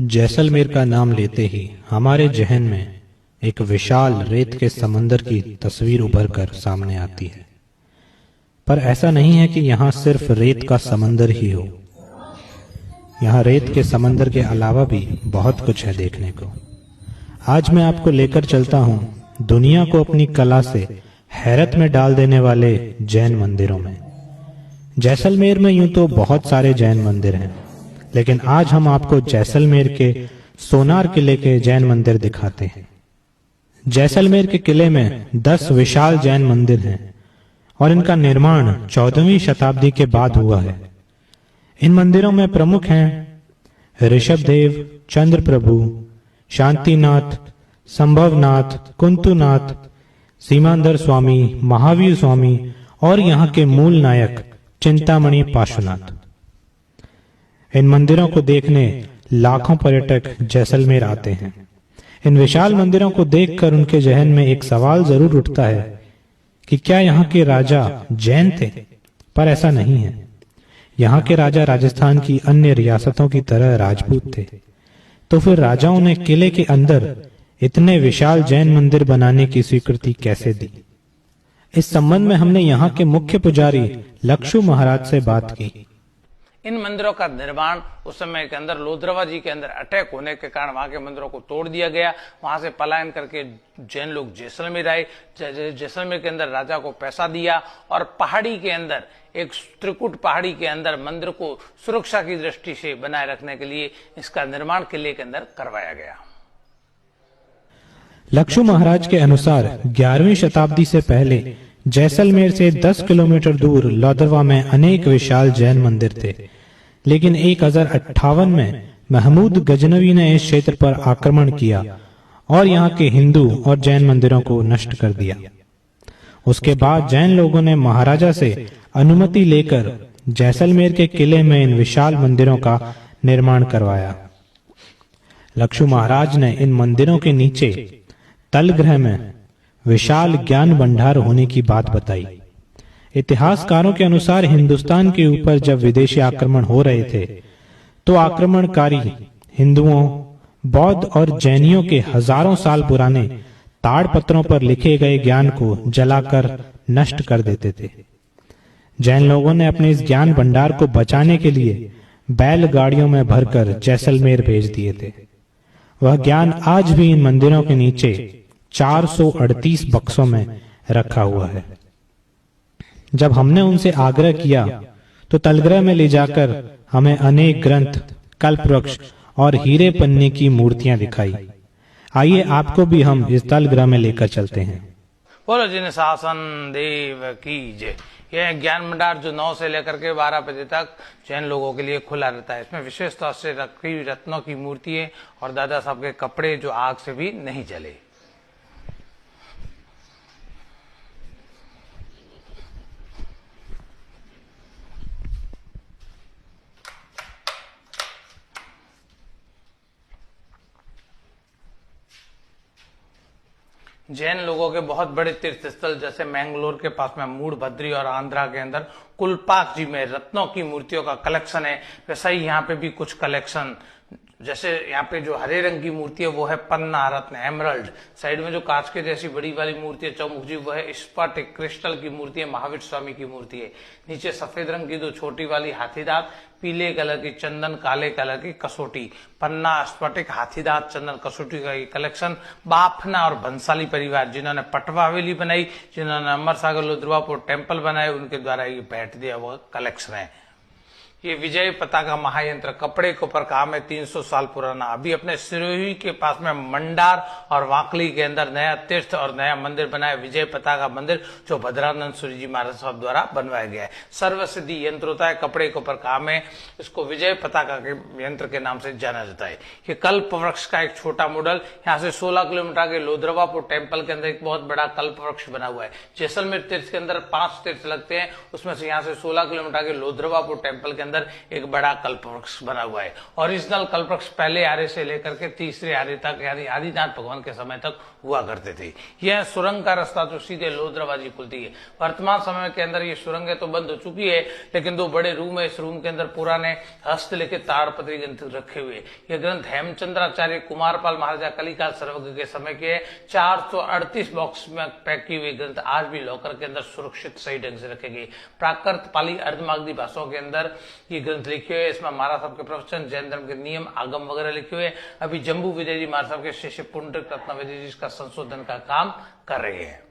जैसलमेर का नाम लेते ही हमारे जहन में एक विशाल रेत के समंदर की तस्वीर उभर कर सामने आती है। पर ऐसा नहीं है कि यहाँ सिर्फ रेत का समंदर ही हो। यहाँ रेत के समंदर के अलावा भी बहुत कुछ है देखने को। आज मैं आपको लेकर चलता हूँ दुनिया को अपनी कला से हैरत में डाल देने वाले जैन मंदिरों में। जैसलमेर में यूं तो बहुत सारे जैन मंदिर हैं, लेकिन आज हम आपको जैसलमेर के सोनार किले के जैन मंदिर दिखाते हैं। जैसलमेर के किले में 10 विशाल जैन मंदिर हैं और इनका निर्माण 14वीं शताब्दी के बाद हुआ है। इन मंदिरों में प्रमुख हैं ऋषभदेव, चंद्र प्रभु, शांतिनाथ, संभवनाथ, कुंतुनाथ, सीमांदर स्वामी, महावीर स्वामी और यहाँ के मूल नायक चिंतामणि पार्श्वनाथ। इन मंदिरों को देखने लाखों पर्यटक जैसलमेर आते हैं। इन विशाल मंदिरों को देखकर उनके जहन में एक सवाल जरूर उठता है कि क्या यहाँ के राजा जैन थे? पर ऐसा नहीं है। यहाँ के राजा राजस्थान की अन्य रियासतों की तरह राजपूत थे। तो फिर राजाओं ने किले के अंदर इतने विशाल जैन मंदिर बनाने की स्वीकृति कैसे दी? इस संबंध में हमने यहाँ के मुख्य पुजारी लक्षु महाराज से बात की। इन मंदिरों का निर्माण उस समय के अंदर लोधरवा जी के अंदर अटैक होने के कारण वहां के मंदिरों को तोड़ दिया गया। वहां से पलायन करके जैन लोग जैसलमेर आए। जैसलमेर के अंदर राजा को पैसा दिया और पहाड़ी के अंदर एक त्रिकुट पहाड़ी के अंदर मंदिर को सुरक्षा की दृष्टि से बनाए रखने के लिए इसका निर्माण किले के अंदर करवाया गया। लक्षु महाराज के अनुसार 11वीं शताब्दी से पहले जैसलमेर से 10 किलोमीटर दूर लोधरवा में अनेक विशाल जैन मंदिर थे, लेकिन 1058 में महमूद गजनवी ने इस क्षेत्र पर आक्रमण किया और यहाँ के हिंदू और जैन मंदिरों को नष्ट कर दिया। उसके बाद जैन लोगों ने महाराजा से अनुमति लेकर जैसलमेर के किले में इन विशाल मंदिरों का निर्माण करवाया। लक्षु महाराज ने इन मंदिरों के नीचे तलगृह में विशाल ज्ञान भंडार होने की बात बताई। इतिहासकारों के अनुसार हिंदुस्तान के ऊपर जब विदेशी आक्रमण हो रहे थे तो आक्रमणकारी हिंदुओं, बौद्ध और जैनियों के हजारों साल पुराने ताड़पत्रों पर लिखे गए ज्ञान को जलाकर नष्ट कर देते थे। जैन लोगों ने अपने इस ज्ञान भंडार को बचाने के लिए बैलगाड़ियों में भरकर जैसलमेर भेज दिए थे। वह ज्ञान आज भी इन मंदिरों के नीचे 438 बक्सों में रखा हुआ है। जब हमने उनसे आग्रह किया तो तलगृह में ले जाकर हमें अनेक ग्रंथ, कल्पवृक्ष और हीरे पन्ने की मूर्तियां दिखाई। आइए आपको भी हम इस तलगृह में लेकर चलते हैं। बोलो जिन शासन देव की जय। यह ज्ञान भंडार जो 9 से लेकर के 12 बजे तक जैन लोगों के लिए खुला रहता है। इसमें विशेष तौर से रखी रत्नों की मूर्तियां और दादा साहब के कपड़े जो आग से भी नहीं जले। जैन लोगों के बहुत बड़े तीर्थ स्थल जैसे मैंगलोर के पास में मूढ़भद्री और आंध्रा के अंदर कुलपाक जी में रत्नों की मूर्तियों का कलेक्शन है। वैसा ही यहाँ पे भी कुछ कलेक्शन, जैसे यहाँ पे जो हरे रंग की मूर्ति है वो है पन्ना रत्न एमरल्ड। साइड में जो कांच के जैसी बड़ी वाली मूर्ति है चौमुख जी, वो है स्फटिक क्रिस्टल की मूर्ति है, महावीर स्वामी की मूर्ति है। नीचे सफेद रंग की जो छोटी वाली हाथीदांत, पीले कलर की चंदन, काले कलर की कसोटी, पन्ना, स्फटिक, हाथीदांत, चंदन, कसोटी का ये कलेक्शन। बाफना और भंसाली परिवार जिन्होंने पटवा हवेली बनाई, जिन्होंने अमर सागर लोधरवापुर टेम्पल बनाए, उनके द्वारा ये भेंट दिया हुआ कलेक्शन है। ये विजय पताका महायंत्र कपड़े के ऊपर काम है, 300 साल पुराना। अभी अपने सिरोही के पास में मंडार और वाकली के अंदर नया तीर्थ और नया मंदिर बनाया, विजय पताका मंदिर, जो भद्रानंद सूरी जी महाराज साहब द्वारा बनवाया गया है। सर्वसिद्धि यंत्र होता है, कपड़े के ऊपर काम है, इसको विजय पताका के यंत्र के नाम से जाना जाता है। ये कल्प वृक्ष का एक छोटा मॉडल, यहाँ से 16 किलोमीटर के लोधरवापुर टेम्पल के अंदर एक बहुत बड़ा कल्प वृक्ष बना हुआ है। जैसलमेर तीर्थ के अंदर 5 तीर्थ लगते हैं, उसमें से यहाँ से 16 किलोमीटर के लोधरवापुर टेम्पल के अंदर एक बड़ा कल्पवृक्ष बना हुआ है। ओरिजिनल कल्पवृक्ष पहले आर्य से लेकर के तीसरे आर्य तक यानी आदिनाथ भगवान के समय तक हुआ करते थे। यह सुरंग का रास्ता जो सीधे लोद्रबाजी खुलती है। वर्तमान समय के अंदर ये सुरंगें तो बंद हो चुकी है, लेकिन दो बड़े रूम है। इस रूम के अंदर पुराने हस्तलिखित ताड़पत्री ग्रंथ रखे हुए। ये ग्रंथ हेमचंद्राचार्य कुमारपाल महाराजा कलिकाल सर्वज्ञ के समय के 438 बॉक्स में पैक की हुई ग्रंथ आज भी लॉकर के अंदर सुरक्षित सही ढंग से रखे गए। प्राकृत, पाली, अर्धमागधी भाषाओं के अंदर ये ग्रंथ लिखे हुए। इसमें महाराज साहब के प्रवचन, जैन धर्म के नियम, आगम वगैरह लिखे हुए। अभी जम्बू विजय जी महाराज साहब के शिष्य पुंडरिक रत्न विजय जी इसका संशोधन का काम कर रहे हैं।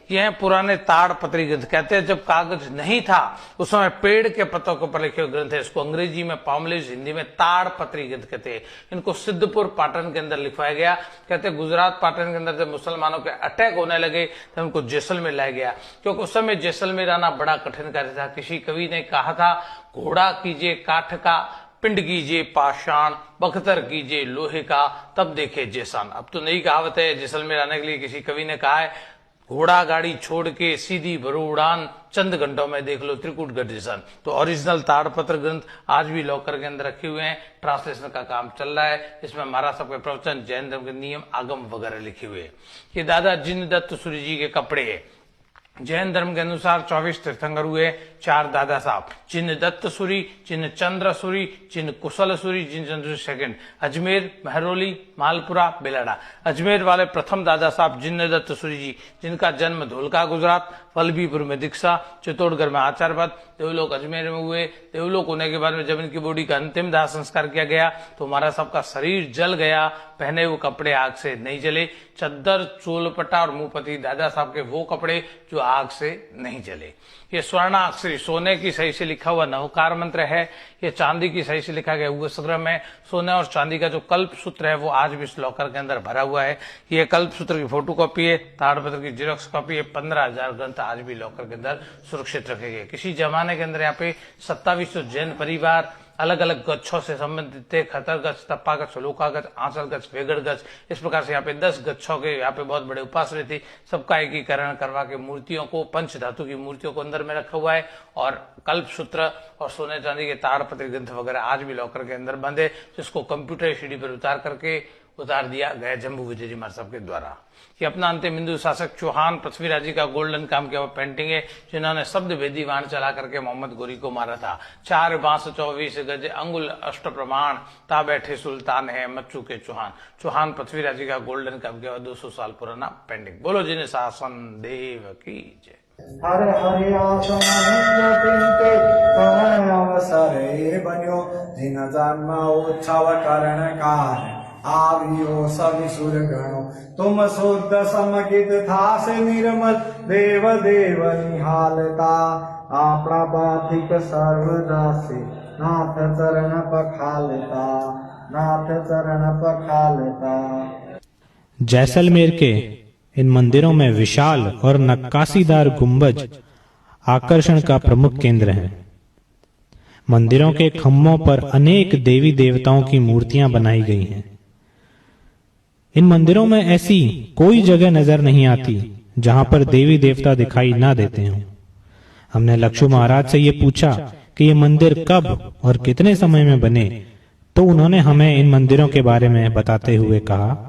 यह पुराने ताड़पत्री ग्रंथ कहते हैं। जब कागज नहीं था उस समय पेड़ के पत्तों के ऊपर लिखे हुए ग्रंथ है। इसको अंग्रेजी में पामलेज, हिंदी में ताड़पत्री ग्रंथ कहते हैं। इनको सिद्धपुर पाटन के अंदर लिखवाया गया। कहते हैं गुजरात पाटन के अंदर जब मुसलमानों के अटैक होने लगे तब उनको जैसलमेर लाया गया, क्योंकि उस समय जैसलमेर आना बड़ा कठिन कार्य था। किसी कवि ने कहा था, घोड़ा कीजिए काठ का, पिंड कीजिए पाषाण, बख्तर कीजिए लोहे का, तब देखे जैसान। अब तो नई कहावत है, जैसलमेर आने के लिए किसी कवि ने कहा है, घोड़ा गाड़ी छोड़ के सीधी भरो उड़ान, चंद घंटों में देख लो त्रिकुटगढ़ जैसान। तो ओरिजिनल ताड़पत्र ग्रंथ आज भी लॉकर के अंदर रखे हुए हैं। ट्रांसलेशन का काम चल रहा है। इसमें महाराज साहब के प्रवचन, जैन धर्म के नियम, आगम वगैरह लिखे हुए हैं। ये दादा जिनदत्त सूरी जी के कपड़े है। जैन धर्म के अनुसार 24 तीर्थंकर हुए, 4 दादा साहब, चिन्ह दत्त सूरी, चिन्ह चंद्र सूरी, चिन्ह कुशल सूरी, चिन्ह चंद्र सेकंड, अजमेर, महरौली, मालपुरा, बेलाडा। अजमेर वाले प्रथम दादा साहब जिन्ह दत्त सूरी जी, जिनका जन्म धोलका गुजरात, वल्लभीपुर में दीक्षा, चित्तौड़गढ़ में आचार्य पद, देवलोक अजमेर में हुए। देवलोक होने के बाद में जब इनकी बॉडी का अंतिम दाह संस्कार किया गया तो महाराज साहब का शरीर जल गया। पहने हुए कपड़े आग से नहीं जले। चद्दर, चोलपटा और मुंहपति दादा साहब के वो कपड़े जो आग से नहीं जले। ये स्वर्णाक्षरी सोने की सही से लिखा हुआ नवकार मंत्र है। ये चांदी की सही से लिखा गया हुआ संग्रह है। सोने और चांदी का जो कल्प सूत्र है वो आज भी इस लॉकर के अंदर भरा हुआ है। ये कल्प सूत्र की फोटो कॉपी है, ताड़पत्र की जेरॉक्स कॉपी है। 15,000 ग्रंथ आज भी लॉकर के अंदर सुरक्षित रखे गए। किसी जमाने के अंदर यहाँ पे 2700 जैन परिवार अलग अलग गच्छों से संबंधित थे। खतर गच्छ, तप्पा गच्छ, लोका गच्छ, आंचल गच्छ, वेगड़ गच्छ, इस प्रकार से यहाँ पे 10 गच्छों के यहाँ पे बहुत बड़े उपासने थे। सबका एकीकरण करवा के मूर्तियों को, पंच धातु की मूर्तियों को अंदर में रखा हुआ है। और कल्प सूत्र और सोने चांदी के ताड़पत्री ग्रंथ वगैरह आज भी लॉकर के अंदर बंद है, जिसको कंप्यूटर सीडी पर उतार दिया गया जम्बू विजय जी महाराज साहब के द्वारा। ये अपना अंतिम हिंदू शासक चौहान पृथ्वीराज जी का गोल्डन काम किया हुआ पेंटिंग है, जिन्होंने शब्द भेदी वाण चला करके मोहम्मद गोरी को मारा था। 4 बांस 24 गज अंगुल अष्ट प्रमाण, ता बैठे सुल्तान है मच्चू के चौहान। चौहान पृथ्वीराज जी का गोल्डन काम किया हुआ 200 साल पुराना पेंटिंग। बोलो जिन्हें शासन देव की जय। हरे हरे आसन अवसर बन्यो, जिन जन्म उत्सव करण कार आवियो सभी सुर गणो। तुम शुद्ध समगित था से निर्मल, देव देव निहालता। आपना बाधिक सर्वदासी, नाथ चरण पखालता, नाथ चरण पखालता। जैसलमेर के इन मंदिरों में विशाल और नक्काशीदार गुंबज आकर्षण का प्रमुख केंद्र हैं। मंदिरों के खम्भों पर अनेक देवी देवताओं की मूर्तियां बनाई गई हैं। इन मंदिरों में ऐसी कोई जगह नजर नहीं आती जहां पर देवी देवता दिखाई ना देते हों। हमने लक्ष्मू महाराज से ये पूछा कि ये मंदिर कब और कितने समय में बने, तो उन्होंने हमें इन मंदिरों के बारे में बताते हुए कहा,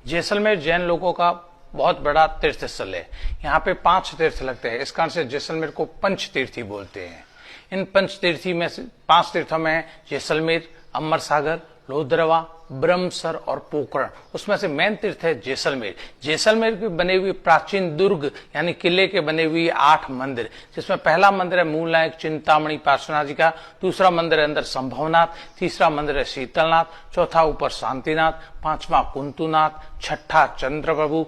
जैसलमेर जैन लोगों का बहुत बड़ा तीर्थ स्थल है। यहाँ पे 5 तीर्थ लगते हैं। इस कारण से जैसलमेर को पंच तीर्थी बोलते हैं। इन पंच तीर्थी में से 5 तीर्थों में जैसलमेर, अमर सागर, लोधरवा, ब्रह्मसर और पोखरण। उसमें से मेन तीर्थ है जैसलमेर। जैसलमेर के बने हुए प्राचीन दुर्ग यानी किले के बने हुए 8 मंदिर, जिसमें पहला मंदिर है मूल नायक चिंतामणि पार्श्वनाथ जी का, दूसरा मंदिर है अंदर संभवनाथ, तीसरा मंदिर है शीतलनाथ, चौथा ऊपर शांतिनाथ, 5वां कुंतुनाथ, 6ठा चंद्र प्रभु,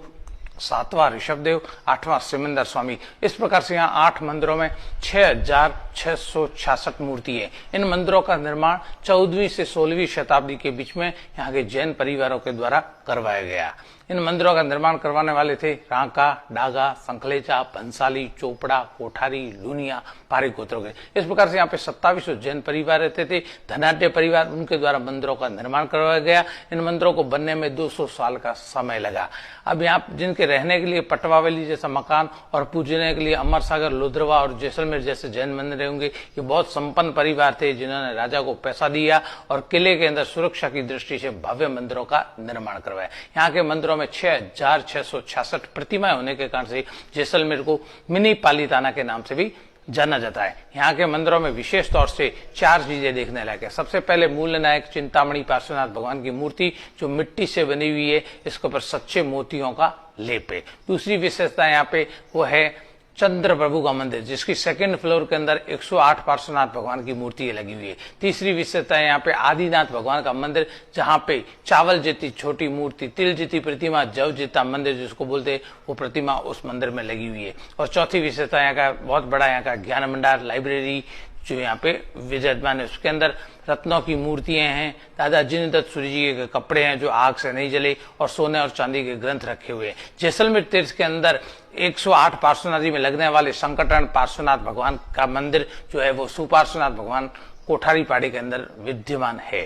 7वां ऋषभदेव, 8वां सिमंदर स्वामी। इस प्रकार से यहाँ 8 मंदिरों में 6,666 मूर्ति है। इन मंदिरों का निर्माण 14वीं से 16वीं शताब्दी के बीच में यहाँ के जैन परिवारों के द्वारा करवाया गया। इन मंदिरों का निर्माण करवाने वाले थे रांका, डागा, संखलेचा, भंसाली, चोपड़ा, कोठारी, लुनिया, पारिक गोत्रों के। इस प्रकार से यहाँ पे 27 जैन परिवार रहते थे, धनाढ्य परिवार, उनके द्वारा मंदिरों का निर्माण करवाया गया। इन मंदिरों को बनने में 200 साल का समय लगा। अब यहाँ जिनके रहने के लिए पटवावली जैसा मकान और पूजने के लिए अमर सागर, लोधरवा और जैसलमेर जैसे जैन मंदिर होंगे। ये बहुत संपन्न परिवार थे जिन्होंने राजा को पैसा दिया और किले के अंदर सुरक्षा की दृष्टि से भव्य मंदिरों का निर्माण करवाया। यहाँ के मंदिरों में 6666 प्रतिमाएं होने के कारण से जैसलमेर को मिनी पालीताना के नाम से भी जाना जाता है। यहाँ के मंदिरों में विशेष तौर से 4 चीजें देखने लायक है। सबसे पहले मूल नायक चिंतामणि पार्श्वनाथ भगवान की मूर्ति जो मिट्टी से बनी हुई है, इसके ऊपर सच्चे मोतियों का लेप है। दूसरी विशेषता यहाँ पे वो है चंद्र प्रभु का मंदिर, जिसकी 2nd फ्लोर के अंदर 108 पार्श्वनाथ भगवान की मूर्ति लगी हुई है। तीसरी विशेषता है यहाँ पे आदिनाथ भगवान का मंदिर, जहाँ पे चावल जितनी छोटी मूर्ति, तिल जितनी प्रतिमा, जव जितना मंदिर जिसको बोलते हैं, वो प्रतिमा उस मंदिर में लगी हुई है। और चौथी विशेषता यहाँ का बहुत बड़ा यहाँ का ज्ञान भंडार लाइब्रेरी जो यहाँ पे विराजमान है, उसके अंदर रत्नों की मूर्तियां हैं, दादा जिनदत्त सूर्य जी के कपड़े हैं जो आग से नहीं जले, और सोने और चांदी के ग्रंथ रखे हुए हैं। जैसलमेर तीर्थ के अंदर 108 पार्श्वनाथी में लगने वाले संकटहरण पार्श्वनाथ भगवान का मंदिर जो है वो सुपार्श्वनाथ भगवान कोठारी पहाड़ी के अंदर विद्यमान है।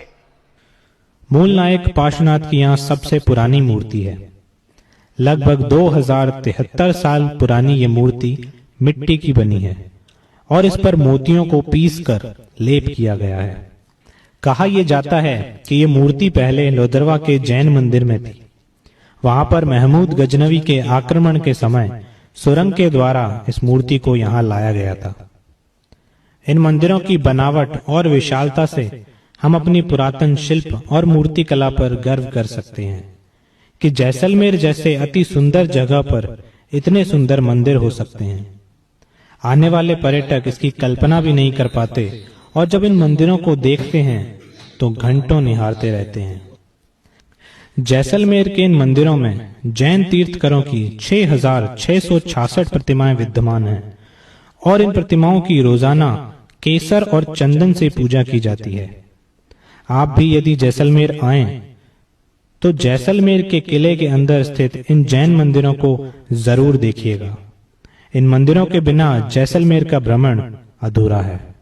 मूल नायक पार्श्वनाथ की यहाँ सबसे पुरानी मूर्ति है। लगभग 2073 साल पुरानी ये मूर्ति मिट्टी की बनी है और इस पर मोतियों को पीसकर लेप किया गया है। कहा यह जाता है कि ये मूर्ति पहले लोधरवा के जैन मंदिर में थी। वहां पर महमूद गजनवी के आक्रमण के समय सुरंग के द्वारा इस मूर्ति को यहाँ लाया गया था। इन मंदिरों की बनावट और विशालता से हम अपनी पुरातन शिल्प और मूर्ति कला पर गर्व कर सकते हैं कि जैसलमेर जैसे अति सुंदर जगह पर इतने सुंदर मंदिर हो सकते हैं। आने वाले पर्यटक इसकी कल्पना भी नहीं कर पाते और जब इन मंदिरों को देखते हैं तो घंटों निहारते रहते हैं। जैसलमेर के इन मंदिरों में जैन तीर्थकरों की 6666 प्रतिमाएं विद्यमान हैं और इन प्रतिमाओं की रोजाना केसर और चंदन से पूजा की जाती है। आप भी यदि जैसलमेर आएं तो जैसलमेर के किले के अंदर स्थित इन जैन मंदिरों को जरूर देखिएगा। इन मंदिरों के बिना जैसलमेर का भ्रमण अधूरा है।